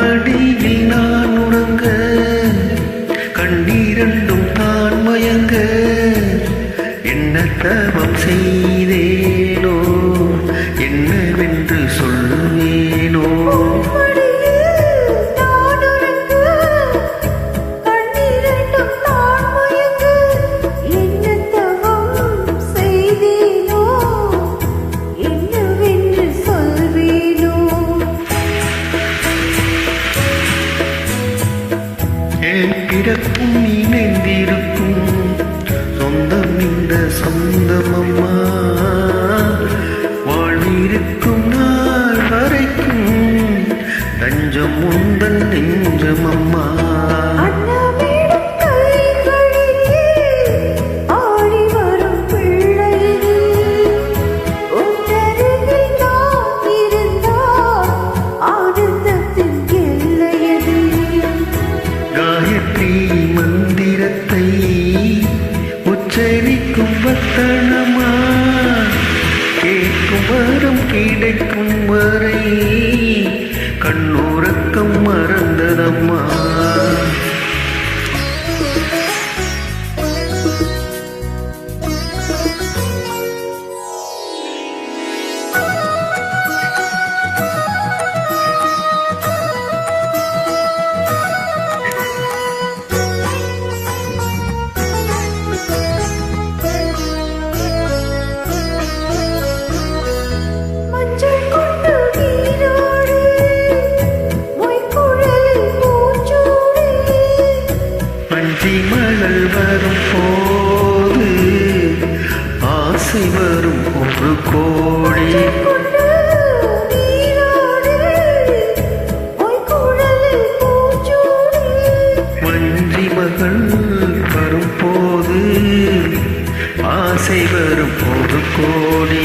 மடியில் நான் உறங்க கண்ணீரண்டும் தான் மயங்க என்ன தவம் செய்தேனோ என்னவென்று சொல்வேனோ பிறக்கும் இணைந்திருக்கும் சொந்தம் இந்த சொந்தமம்மா வாழ்விருக்கும் நாள் வரைக்கும் தஞ்சம் உந்தன் நெஞ்சமம்மா மந்திரத்தை உச்சரிக்கும் வத்தனமா கேட்கும் வரம் கிடைக்கும் வரை கண்ணுறக்கம் மறந்ததம்மா மழல் வரும் போது ஆசை வரும் ஒரு கோடி வஞ்சி மகள் வரும் போது ஆசை வரும் ஒரு கோடி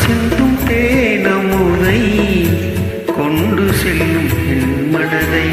சிந்தும் தேனமுதை கொண்டு செல்லும் என் மனதை